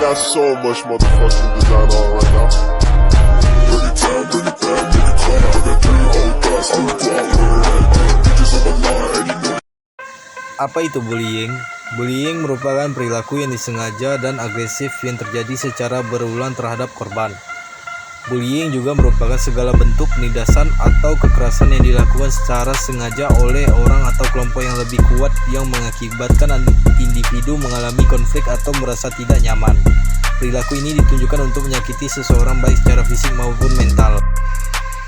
got so much motherfucking design on right now. Bring it down, bring it down, nigga, call out that 3 old guys, I'm the bitches on the line, and you know. Apa itu bullying? Bullying merupakan perilaku yang disengaja dan agresif yang terjadi secara berulang terhadap korban. Bullying juga merupakan segala bentuk penindasan atau kekerasan yang dilakukan secara sengaja oleh orang atau kelompok yang lebih kuat yang mengakibatkan individu mengalami konflik atau merasa tidak nyaman. Perilaku ini ditunjukkan untuk menyakiti seseorang baik secara fisik maupun mental.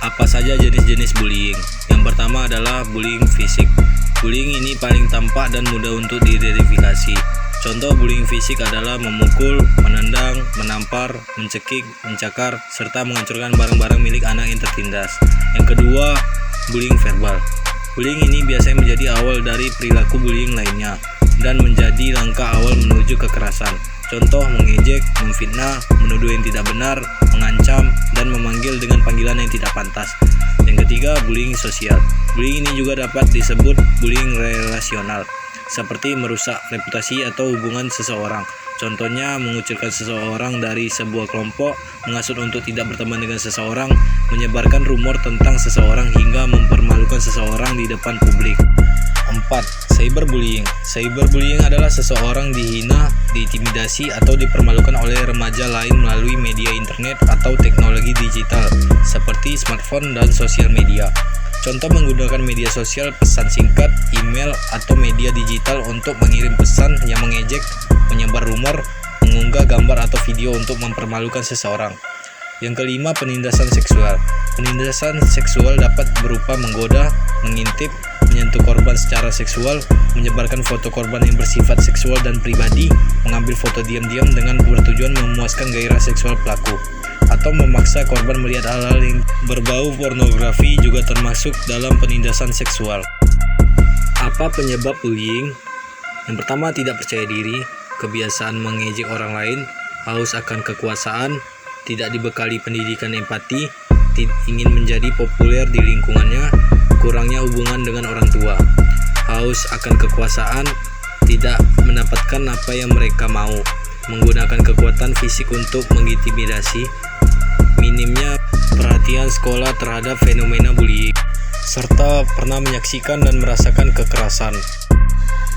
Apa saja jenis-jenis bullying? Yang pertama adalah bullying fisik. Bullying ini paling tampak dan mudah untuk diidentifikasi. Contoh bullying fisik adalah memukul, menendang, menampar, mencekik, mencakar, serta menghancurkan barang-barang milik anak yang tertindas. Yang kedua, bullying verbal. Bullying ini biasanya menjadi awal dari perilaku bullying lainnya dan menjadi langkah awal menuju kekerasan. Contoh mengejek, memfitnah, menuduh yang tidak benar, mengancam, dan memanggil dengan panggilan yang tidak pantas. Yang ketiga, bullying sosial. Bullying ini juga dapat disebut bullying relasional, seperti merusak reputasi atau hubungan seseorang. Contohnya mengucilkan seseorang dari sebuah kelompok, menghasut untuk tidak berteman dengan seseorang, menyebarkan rumor tentang seseorang hingga mempermalukan seseorang di depan publik. 4. Cyberbullying. Cyberbullying adalah seseorang dihina, diintimidasi, atau dipermalukan oleh remaja lain melalui media internet atau teknologi digital seperti smartphone dan sosial media. Contoh menggunakan media sosial, pesan singkat, email, atau media digital untuk mengirim pesan yang mengejek, menyebar rumor, mengunggah gambar atau video untuk mempermalukan seseorang. Yang kelima, penindasan seksual. Penindasan seksual dapat berupa menggoda, mengintip, menyentuh korban secara seksual, menyebarkan foto korban yang bersifat seksual dan pribadi, mengambil foto diam-diam dengan bertujuan memuaskan gairah seksual pelaku, atau memaksa korban melihat hal-hal yang berbau pornografi juga termasuk dalam penindasan seksual. Apa penyebab bullying? Yang pertama, tidak percaya diri, kebiasaan mengejek orang lain, haus akan kekuasaan, tidak dibekali pendidikan empati, ingin menjadi populer di lingkungannya, kurangnya hubungan dengan orang tua, haus akan kekuasaan, tidak mendapatkan apa yang mereka mau, menggunakan kekuatan fisik untuk mengintimidasi, minimnya perhatian sekolah terhadap fenomena bullying, serta pernah menyaksikan dan merasakan kekerasan.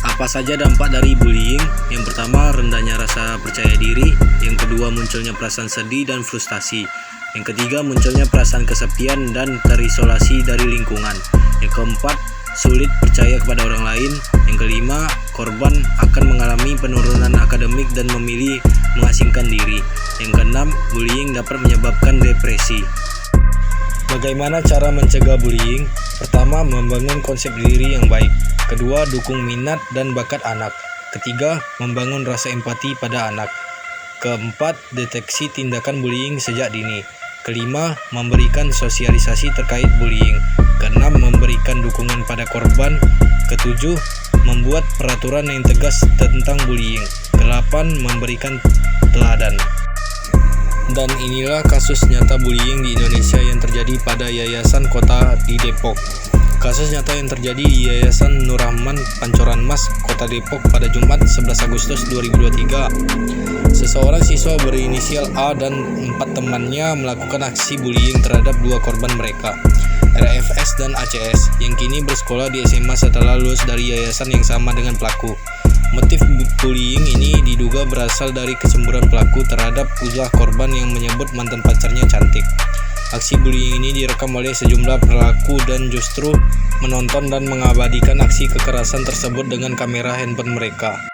Apa saja dampak dari bullying? Yang pertama, rendahnya rasa percaya diri. Yang kedua, munculnya perasaan sedih dan frustasi. Yang ketiga, munculnya perasaan kesepian dan terisolasi dari lingkungan. Yang keempat, sulit percaya kepada orang lain. Yang kelima, korban akan mengalami penurunan akademik dan memilih mengasingkan diri. Yang keenam, bullying dapat menyebabkan depresi. Bagaimana cara mencegah bullying? Pertama, membangun konsep diri yang baik. Kedua, dukung minat dan bakat anak. Ketiga, membangun rasa empati pada anak. Keempat, deteksi tindakan bullying sejak dini. Kelima, memberikan sosialisasi terkait bullying. Keenam, memberikan dukungan pada korban. Ketujuh, membuat peraturan yang tegas tentang bullying. Kedelapan, memberikan teladan. Dan inilah kasus nyata bullying di Indonesia yang terjadi pada Yayasan Kota di Depok. Kasus nyata yang terjadi di Yayasan Nur Rahman Pancoran Mas, Kota Depok pada Jumat 11 Agustus 2023. Seseorang siswa berinisial A dan 4 temannya melakukan aksi bullying terhadap 2 korban mereka, RFS dan ACS, yang kini bersekolah di SMA setelah lulus dari yayasan yang sama dengan pelaku. Motif bullying ini diduga berasal dari kecemburuan pelaku terhadap ulah korban yang menyebut mantan pacarnya cantik. Aksi bullying ini direkam oleh sejumlah pelaku dan justru menonton dan mengabadikan aksi kekerasan tersebut dengan kamera handphone mereka.